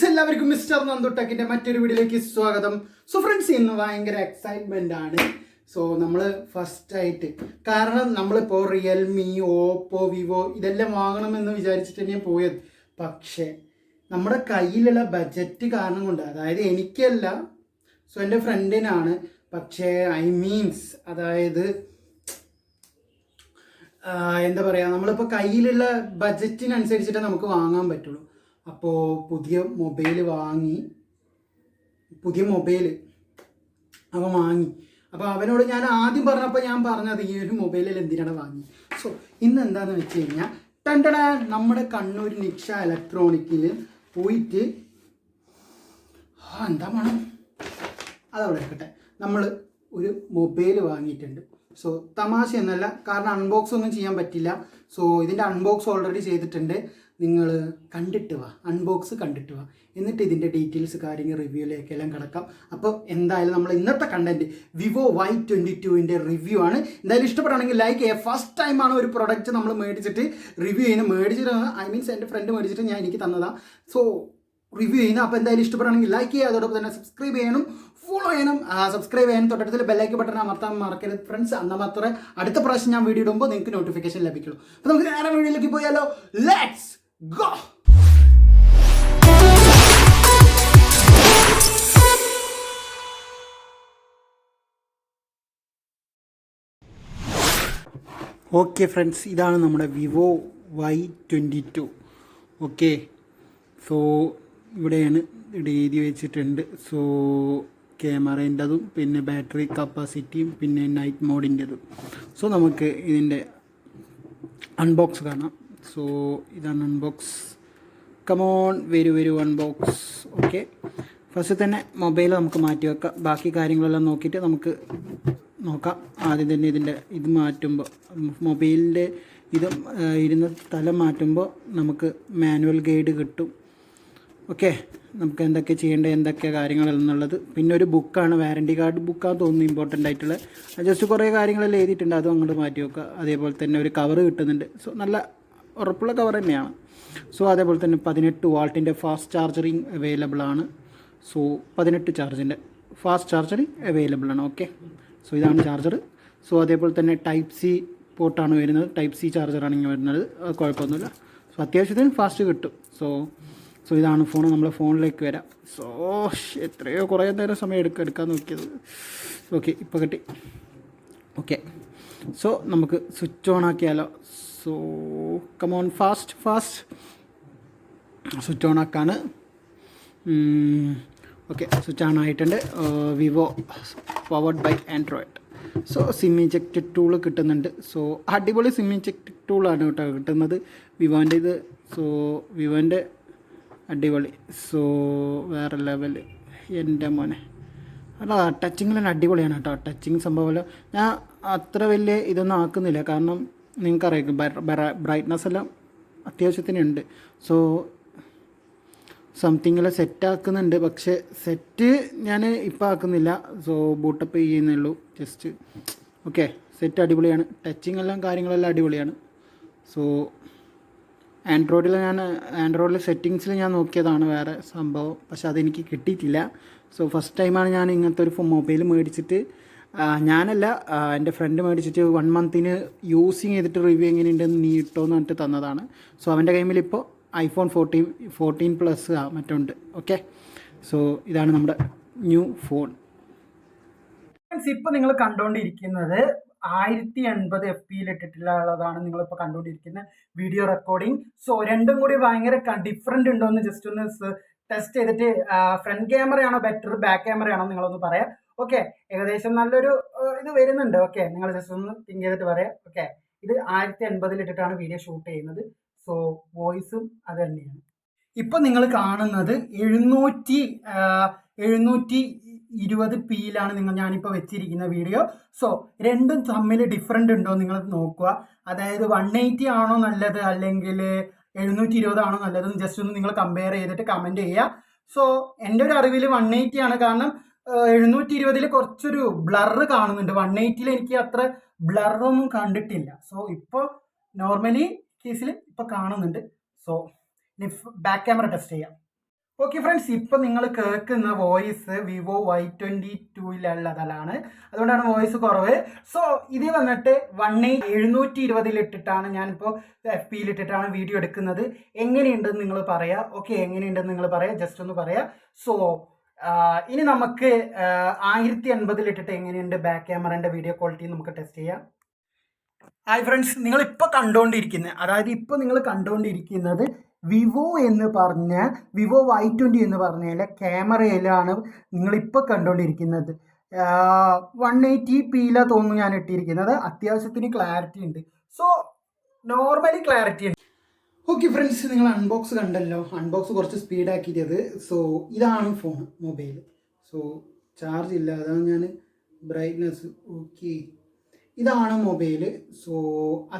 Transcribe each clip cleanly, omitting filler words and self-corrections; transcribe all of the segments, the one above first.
Friends, എല്ലാവർക്കും mister നന്ദുട്ടക്കിന്റെ മറ്റൊരു വീഡിയോയിലേക്ക് സ്വാഗതം. സോ ഫ്രണ്ട്സ്, ഇന്ന് ഭയങ്കര എക്സൈറ്റ്മെന്റ് ആണ്. സോ നമ്മൾ ഫസ്റ്റ് ആയിട്ട്, കാരണം നമ്മളിപ്പോൾ റിയൽമി, ഓപ്പോ, വിവോ ഇതെല്ലാം വാങ്ങണമെന്ന് വിചാരിച്ചിട്ട് തന്നെയാണ് പോയത്. പക്ഷേ നമ്മുടെ കയ്യിലുള്ള ബഡ്ജറ്റ് കാരണം കൊണ്ട്, അതായത് എനിക്കല്ല, സോ എൻ്റെ ഫ്രണ്ടിനാണ്. പക്ഷേ അതായത് എന്താ പറയുക, നമ്മളിപ്പോൾ കയ്യിലുള്ള ബഡ്ജറ്റിനനുസരിച്ചിട്ടേ നമുക്ക് വാങ്ങാൻ പറ്റുള്ളൂ. അപ്പോൾ പുതിയ മൊബൈൽ അവൻ വാങ്ങി. അപ്പോൾ അവനോട് ഞാൻ ആദ്യം പറഞ്ഞപ്പോൾ ഞാൻ പറഞ്ഞത് ഈ ഒരു മൊബൈലിൽ എന്തിനാണ് വാങ്ങി. സോ ഇന്ന് എന്താണെന്ന് വെച്ച് കഴിഞ്ഞാൽ, നമ്മുടെ കണ്ണൂർ നിക്ഷ ഇലക്ട്രോണിക്കിൽ പോയിട്ട് എന്താ വേണം അതവിടെ എടുക്കട്ടെ, നമ്മൾ ഒരു മൊബൈൽ വാങ്ങിയിട്ടുണ്ട്. സോ തമാശ എന്നല്ല, കാരണം അൺബോക്സ് ഒന്നും ചെയ്യാൻ പറ്റില്ല. സോ ഇതിൻ്റെ അൺബോക്സ് ഓൾറെഡി ചെയ്തിട്ടുണ്ട്. നിങ്ങൾ അൺബോക്സ് കണ്ടിട്ട് വാ, എന്നിട്ട് ഇതിൻ്റെ ഡീറ്റെയിൽസ്, കാര്യങ്ങൾ, റിവ്യൂയിലേക്കെല്ലാം കിടക്കാം. അപ്പോൾ എന്തായാലും നമ്മൾ ഇന്നത്തെ കണ്ടന്റ് വിവോ Y22ൻ്റെ റിവ്യൂ ആണ്. എന്തായാലും ഇഷ്ടപ്പെടുകയാണെങ്കിൽ ലൈക്ക് ചെയ്യുക. ഫസ്റ്റ് ടൈമാണ് ഒരു പ്രൊഡക്റ്റ് നമ്മൾ മേടിച്ചിട്ട് റിവ്യൂ ചെയ്യുന്നത്. എൻ്റെ ഫ്രണ്ട് മേടിച്ചിട്ട് എനിക്ക് തന്നതാണ്. സോ റിവ്യൂ ചെയ്യുന്നത്. അപ്പോൾ എന്തായാലും ഇഷ്ടപ്പെടുകയാണെങ്കിൽ ലൈക്ക് ചെയ്യുക, അതോടൊപ്പം തന്നെ സബ്സ്ക്രൈബ് ചെയ്യണം, ഫോളോ ചെയ്യണം. സബ്സ്ക്രൈബ് ചെയ്യാനും തൊട്ടടുത്തിൽ ബെല്ലൈക്കൻ ബട്ടൺ അമർത്താൻ മറക്കരുത് ഫ്രണ്ട്സ്. എന്നാൽ മാത്രമേ അടുത്ത പ്രാവശ്യം ഞാൻ വീഡിയോ ഇടുമ്പോൾ നിങ്ങൾക്ക് നോട്ടിഫിക്കേഷൻ ലഭിക്കുള്ളൂ. അപ്പോൾ നമുക്ക് നേരെ വീഡിയോയിലേക്ക് പോയാലോ. Let's go. ഓക്കെ ഫ്രണ്ട്സ്, ഇതാണ് നമ്മുടെ വിവോ Y22. ഓക്കെ, സോ ഇവിടെയാണ് എഴുതി വെച്ചിട്ടുണ്ട്. സോ ക്യാമറേൻ്റെതും പിന്നെ ബാറ്ററി കപ്പാസിറ്റിയും പിന്നെ നൈറ്റ് മോഡിൻ്റെതും. സോ നമുക്ക് ഇതിൻ്റെ അൺബോക്സ് കാണാം. സോ ഇതാണ് അൺബോക്സ്. കമോൺ, വരൂ അൺബോക്സ്. ഓക്കെ, ഫസ്റ്റ് തന്നെ മൊബൈൽ നമുക്ക് മാറ്റി വെക്കാം. ബാക്കി കാര്യങ്ങളെല്ലാം നോക്കിയിട്ട് നമുക്ക് നോക്കാം. ആദ്യം തന്നെ ഇതിൻ്റെ ഇത് മാറ്റുമ്പോൾ, മൊബൈലിൻ്റെ ഇത് ഇരുന്ന സ്ഥലം മാറ്റുമ്പോൾ നമുക്ക് മാനുവൽ ഗൈഡ് കിട്ടും. ഓക്കെ, നമുക്ക് എന്തൊക്കെ ചെയ്യേണ്ടത്, എന്തൊക്കെ കാര്യങ്ങളെന്നുള്ളത്. പിന്നെ ഒരു ബുക്കാണ്, വാറൻറ്റി കാർഡ് ബുക്കാന്ന് തോന്നുന്നു, ഇമ്പോർട്ടൻ്റ് ആയിട്ടുള്ള. ജസ്റ്റ് കുറേ കാര്യങ്ങളെല്ലാം എഴുതിയിട്ടുണ്ട്, അതും അങ്ങോട്ട് മാറ്റി വെക്കുക. അതേപോലെ തന്നെ ഒരു കവർ കിട്ടുന്നുണ്ട്. സോ നല്ല ഉറപ്പുള്ള കവർ തന്നെയാണ്. സോ അതേപോലെ തന്നെ 18 വാട്ടിൻ്റെ ഫാസ്റ്റ് ചാർജറിങ് അവൈലബിൾ ആണ്. സോ 18 ചാർജിൻ്റെ ഫാസ്റ്റ് ചാർജറിങ് അവൈലബിൾ ആണ്. ഓക്കെ, സോ ഇതാണ് ചാർജർ. സോ അതേപോലെ തന്നെ ടൈപ്പ് സി പോർട്ടാണ് വരുന്നത്. ടൈപ്പ് സി ചാർജറാണ് ഇങ്ങനെ വരുന്നത്. അത് കുഴപ്പമൊന്നുമില്ല. സോ അത്യാവശ്യത്തിന് ഫാസ്റ്റ് കിട്ടും. സോ ഇതാണ് ഫോൺ. നമ്മൾ ഫോണിലേക്ക് വരാം. സോ എത്രയോ കുറേ നേരം സമയം എടുക്കാൻ നോക്കിയത്. ഓക്കെ, ഇപ്പോൾ കിട്ടി. ഓക്കെ, സോ നമുക്ക് സ്വിച്ച് ഓൺ ആക്കിയാലോ. So come on, fast switch on ആക്കാണ്. ഓക്കെ, സ്വിച്ച് ഓൺ ആയിട്ടുണ്ട്. Vivo powered by Android. So sim eject tool കിട്ടുന്നുണ്ട്. സോ അടിപൊളി സിം ഇജക്റ്റ് ടൂളാണ് കേട്ടോ കിട്ടുന്നത് വിവോൻ്റെ ഇത്. സോ വിവോൻ്റെ അടിപൊളി. സോ വേറെ ലെവൽ, എൻ്റെ മോനെ. അല്ല, ടച്ചിങ്ങിലും അടിപൊളിയാണ് കേട്ടോ. ടച്ചിങ് സംഭവമല്ല, ഞാൻ അത്ര വലിയ ഇതൊന്നും ആക്കുന്നില്ല, കാരണം നിങ്ങൾക്കറിയാം ബ്രൈറ്റ്നസ് എല്ലാം അത്യാവശ്യത്തിനുണ്ട്. സോ സംതിങ്ങെല്ലാം സെറ്റ് ആക്കുന്നുണ്ട്, പക്ഷേ സെറ്റ് ഞാൻ ഇപ്പോൾ ആക്കുന്നില്ല. സോ ബൂട്ടപ്പ് ചെയ്യുന്നുള്ളൂ ജസ്റ്റ്. ഓക്കെ, സെറ്റ് അടിപൊളിയാണ്. ടച്ചിങ് എല്ലാം കാര്യങ്ങളെല്ലാം അടിപൊളിയാണ്. സോ ആൻഡ്രോയിഡിൽ സെറ്റിങ്സിൽ ഞാൻ നോക്കിയതാണ് വേറെ സംഭവം, പക്ഷെ അതെനിക്ക് കിട്ടിയിട്ടില്ല. സോ ഫസ്റ്റ് ടൈമാണ് ഞാൻ ഇങ്ങനത്തെ ഒരു മൊബൈൽ മേടിച്ചിട്ട്, ഞാനല്ല എൻ്റെ ഫ്രണ്ട് മേടിച്ചിട്ട് 1 മന്തിന് യൂസിങ് ചെയ്തിട്ട് റിവ്യൂ എങ്ങനെയുണ്ടെന്ന് നീ ഇട്ടോന്ന് പറഞ്ഞിട്ട് തന്നതാണ്. സോ അവൻ്റെ കയ്യിൽ ഇപ്പോൾ iPhone 14 പ്ലസ് മറ്റുണ്ട്. ഓക്കെ, സോ ഇതാണ് നമ്മുടെ ന്യൂ ഫോൺ. ഇപ്പോൾ നിങ്ങൾ കണ്ടുകൊണ്ടിരിക്കുന്നത് 1080 FPS ഇട്ടിട്ടുള്ളതാണ് നിങ്ങളിപ്പോൾ കണ്ടുകൊണ്ടിരിക്കുന്ന വീഡിയോ റെക്കോർഡിങ്. സോ രണ്ടും കൂടി ഭയങ്കര ഡിഫറെൻ്റ് ഉണ്ടോ എന്ന് ജസ്റ്റ് ഒന്ന് ടെസ്റ്റ് ചെയ്തിട്ട്, ഫ്രണ്ട് ക്യാമറയാണോ ബെറ്റർ, ബാക്ക് ക്യാമറയാണോ നിങ്ങളൊന്ന് പറയാം. ഓക്കെ, ഏകദേശം നല്ലൊരു ഇത് വരുന്നുണ്ട്. ഓക്കെ, നിങ്ങൾ ജസ്റ്റ് ഒന്ന് തിങ്ക് ചെയ്തിട്ട് പറയാം. ഓക്കെ, ഇത് 1080 ഇട്ടിട്ടാണ് വീഡിയോ ഷൂട്ട് ചെയ്യുന്നത്. സോ വോയിസും അത് തന്നെയാണ്. ഇപ്പം നിങ്ങൾ കാണുന്നത് 720pയിലാണ് ഞാനിപ്പോൾ വെച്ചിരിക്കുന്ന വീഡിയോ. സോ രണ്ടും തമ്മിൽ ഡിഫറെൻ്റ് ഉണ്ടോ നിങ്ങൾ നോക്കുക. അതായത് 180 ആണോ നല്ലത് അല്ലെങ്കിൽ 720 ആണോ നല്ലതെന്ന് ജസ്റ്റ് ഒന്ന് നിങ്ങൾ കമ്പയർ ചെയ്തിട്ട് കമൻറ്റ് ചെയ്യുക. സോ എൻ്റെ ഒരു അറിവിൽ 180 ആണ്, കാരണം 720 കുറച്ചൊരു ബ്ലറ് കാണുന്നുണ്ട്. 180 എനിക്ക് അത്ര ബ്ലറൊന്നും കണ്ടിട്ടില്ല. സോ ഇപ്പോൾ നോർമലി കേസിൽ ഇപ്പോൾ കാണുന്നുണ്ട്. സോ ബാക്ക് ക്യാമറ ടെസ്റ്റ് ചെയ്യാം. ഓക്കെ ഫ്രണ്ട്സ്, ഇപ്പം നിങ്ങൾ കേൾക്കുന്ന വോയിസ് വിവോ Y22 അതുകൊണ്ടാണ് വോയിസ് കുറവ്. സോ ഇത് വന്നിട്ട് 720 ഇട്ടിട്ടാണ് ഞാനിപ്പോൾ FB ഇട്ടിട്ടാണ് വീഡിയോ എടുക്കുന്നത്. എങ്ങനെയുണ്ടെന്ന് നിങ്ങൾ പറയാം. ഓക്കെ, എങ്ങനെയുണ്ടെന്ന് നിങ്ങൾ പറയാം, ജസ്റ്റ് ഒന്ന് പറയാം. സോ ഇനി നമുക്ക് 1080 ഇട്ടിട്ട് എങ്ങനെയുണ്ട് ബാക്ക് ക്യാമറേൻ്റെ വീഡിയോ ക്വാളിറ്റി നമുക്ക് ടെസ്റ്റ് ചെയ്യാം. ഹായ് ഫ്രണ്ട്സ്, നിങ്ങളിപ്പോൾ കണ്ടുകൊണ്ടിരിക്കുന്നത്, അതായത് ഇപ്പോൾ നിങ്ങൾ കണ്ടുകൊണ്ടിരിക്കുന്നത് വിവോ എന്ന് പറഞ്ഞ വിവോ Y20 എന്ന് പറഞ്ഞതിലെ ക്യാമറയിലാണ് നിങ്ങളിപ്പോൾ കണ്ടുകൊണ്ടിരിക്കുന്നത്. 180p തോന്നുന്നു ഞാൻ ഇട്ടിരിക്കുന്നത്. അത്യാവശ്യത്തിന് ക്ലാരിറ്റി ഉണ്ട്. സോ നോർമലി ക്ലാരിറ്റി ഉണ്ട്. ഓക്കെ ഫ്രണ്ട്സ്, നിങ്ങൾ അൺബോക്സ് കണ്ടല്ലോ. അൺബോക്സ് കുറച്ച് സ്പീഡാക്കിയത്. സോ ഇതാണ് ഫോൺ, മൊബൈൽ. സോ ചാർജ് ഇല്ല, അതാണ് ഞാൻ ബ്രൈറ്റ്നസ്. ഓക്കെ, ഇതാണ് മൊബൈൽ. സോ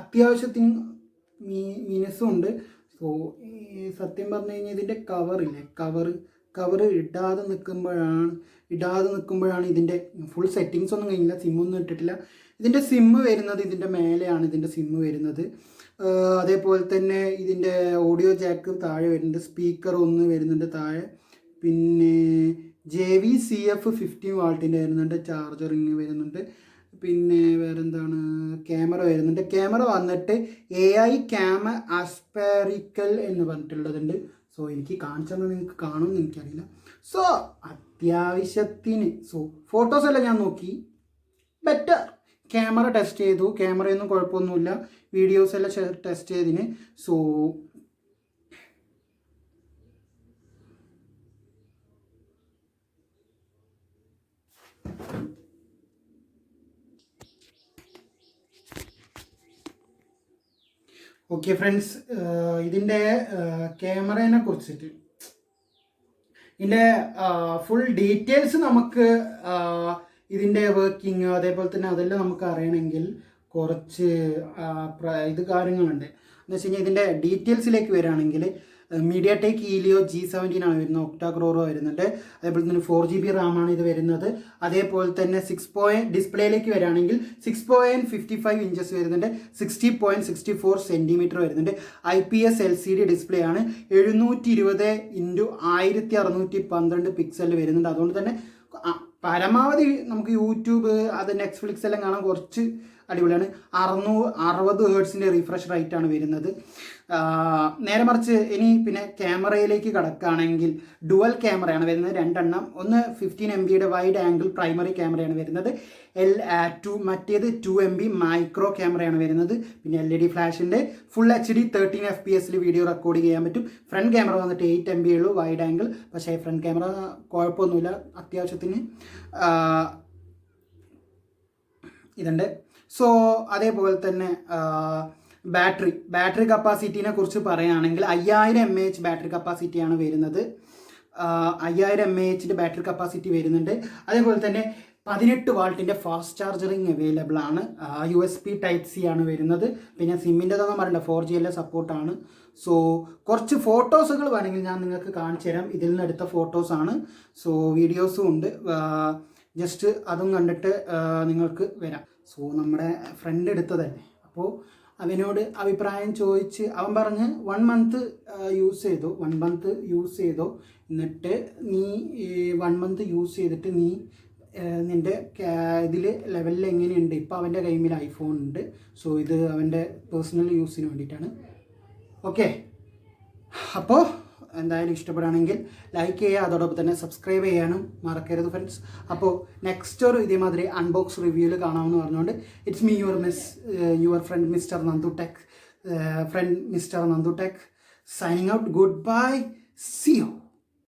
അത്യാവശ്യത്തിന് മിനുസും ഉണ്ട്. സോ സത്യം പറഞ്ഞു കഴിഞ്ഞാൽ ഇതിൻ്റെ കവറില്ലേ, കവർ ഇടാതെ നിൽക്കുമ്പോഴാണ് ഇതിൻ്റെ ഫുൾ സെറ്റിങ്സ് ഒന്നും കഴിഞ്ഞില്ല. സിമ്മൊന്നും ഇട്ടിട്ടില്ല. ഇതിൻ്റെ സിമ്മ് വരുന്നത് ഇതിൻ്റെ മേലെയാണ്. ഇതിൻ്റെ സിമ്മ് വരുന്നത്. അതേപോലെ തന്നെ ഇതിൻ്റെ ഓഡിയോ ജാക്ക് താഴെ വരുന്നുണ്ട്. സ്പീക്കർ ഒന്ന് വരുന്നുണ്ട് താഴെ. പിന്നെ JVCF 15 വാൾട്ടിൻ്റെ വരുന്നുണ്ട്. ചാർജറിങ് വരുന്നുണ്ട്. പിന്നെ വേറെന്താണ്, ക്യാമറ വരുന്നുണ്ട്. ക്യാമറ വന്നിട്ട് AI ക്യാമ ആസ്പെറിക്കൽ എന്ന് പറഞ്ഞിട്ടുള്ളതുണ്ട്. സോ എനിക്ക് കാണിച്ചെന്ന് നിങ്ങൾക്ക് കാണുമെന്ന് എനിക്കറിയില്ല. സോ അത്യാവശ്യത്തിന് ഫോട്ടോസ് എല്ലാം ഞാൻ നോക്കി, ബെറ്റർ. ക്യാമറ ടെസ്റ്റ് ചെയ്തു, ക്യാമറയൊന്നും കുഴപ്പമൊന്നുമില്ല. വീഡിയോസ് എല്ലാം ടെസ്റ്റ് ചെയ്തതിന്. സോ ഓക്കെ ഫ്രണ്ട്സ്, ഇതിൻ്റെ ക്യാമറേനെ കുറിച്ചിട്ട് ഇതിൻ്റെ ഫുൾ ഡീറ്റെയിൽസ് നമുക്ക് ഇതിൻ്റെ വർക്കിംഗ് അതേപോലെ തന്നെ അതെല്ലാം നമുക്ക് അറിയണമെങ്കിൽ കുറച്ച് കാര്യങ്ങളുണ്ട്. എന്ന് വെച്ച് കഴിഞ്ഞാൽ ഇതിൻ്റെ ഡീറ്റെയിൽസിലേക്ക് വരികയാണെങ്കിൽ MediaTek Helio G17 ആണ് വരുന്നത്. ഒക്ടാക്രോറോ വരുന്നുണ്ട്. അതേപോലെ തന്നെ 4GB റാമാണ് ഇത് വരുന്നത്. അതേപോലെ തന്നെ ഡിസ്പ്ലേയിലേക്ക് വരികയാണെങ്കിൽ 6.55 ഇഞ്ചസ് വരുന്നുണ്ട്. 60.64 സെൻറ്റിമീറ്റർ വരുന്നുണ്ട്. IPS LCD ഡിസ്പ്ലേ ആണ്. 720x1612 പിക്സൽ വരുന്നുണ്ട്. അതുകൊണ്ട് തന്നെ പരമാവധി നമുക്ക് യൂട്യൂബ് നെറ്റ്ഫ്ലിക്സ് എല്ലാം കാണാൻ കുറച്ച് അടിപൊളിയാണ്. 60 ഹേർട്സിൻ്റെ റിഫ്രഷ് റേറ്റ് ആണ് വരുന്നത്. നേരെ മറിച്ച് ഇനി പിന്നെ ക്യാമറയിലേക്ക് കടക്കുകയാണെങ്കിൽ ഡുവൽ ക്യാമറയാണ് വരുന്നത്, 2 എണ്ണം. ഒന്ന് 15 MB വൈഡ് ആംഗിൾ പ്രൈമറി ക്യാമറയാണ് വരുന്നത്. മറ്റേത് 2 MB മൈക്രോ ക്യാമറയാണ് വരുന്നത്. പിന്നെ LED ഫ്ലാഷിൻ്റെ full HD 13 FPS video record ചെയ്യാൻ പറ്റും. ഫ്രണ്ട് ക്യാമറ വന്നിട്ട് 8 MB ഉള്ളൂ വൈഡ് ആംഗിൾ. പക്ഷേ ഫ്രണ്ട് ക്യാമറ കുഴപ്പമൊന്നുമില്ല, അത്യാവശ്യത്തിന് ഇതുണ്ട്. സോ അതേപോലെ തന്നെ ബാറ്ററി കപ്പാസിറ്റിനെ കുറിച്ച് പറയുകയാണെങ്കിൽ 5000 mAh ബാറ്ററി കപ്പാസിറ്റിയാണ് വരുന്നത്. 5000 mAh ബാറ്ററി കപ്പാസിറ്റി വരുന്നുണ്ട്. അതേപോലെ തന്നെ 18 വാൾട്ടിൻ്റെ ഫാസ്റ്റ് ചാർജറിങ് അവൈലബിൾ ആണ്. USB Type-C ആണ് വരുന്നത്. പിന്നെ സിമ്മിൻ്റെതൊന്നും പറയണ്ട, 4G എല്ലാം സപ്പോർട്ടാണ്. സോ കുറച്ച് ഫോട്ടോസുകൾ വേണമെങ്കിൽ ഞാൻ നിങ്ങൾക്ക് കാണിച്ചു തരാം. ഇതിൽ നിന്ന് എടുത്ത ഫോട്ടോസാണ്. സോ വീഡിയോസും ഉണ്ട്, ജസ്റ്റ് അതും കണ്ടിട്ട് നിങ്ങൾക്ക് വരാം. സോ നമ്മുടെ ഫ്രണ്ട് എടുത്തതല്ലേ, അപ്പോൾ അവനോട് അഭിപ്രായം ചോദിച്ച് അവൻ പറഞ്ഞ് 1 മന്ത് യൂസ് ചെയ്തോ, എന്നിട്ട് നീ 1 മന്ത് യൂസ് ചെയ്തിട്ട് നീ നിൻ്റെ ഇതിൽ ലെവലിൽ എങ്ങനെയുണ്ട്. ഇപ്പോൾ അവൻ്റെ കയ്യിൽ iPhone ഉണ്ട്. സോ ഇത് അവൻ്റെ പേഴ്സണൽ യൂസിന് വേണ്ടിയിട്ടാണ്. ഓക്കെ, അപ്പോൾ എന്തായാലും ഇഷ്ടപ്പെടുകയാണെങ്കിൽ ലൈക്ക് ചെയ്യുക, അതോടൊപ്പം തന്നെ സബ്സ്ക്രൈബ് ചെയ്യാനും മറക്കരുത് ഫ്രണ്ട്സ്. അപ്പോൾ നെക്സ്റ്റ് ഒരു ഇതേമാതിരി അൺബോക്സ് റിവ്യൂവിൽ കാണാമെന്ന് പറഞ്ഞുകൊണ്ട് it's me your friend mister Nandu tech signing out. Goodbye, see U.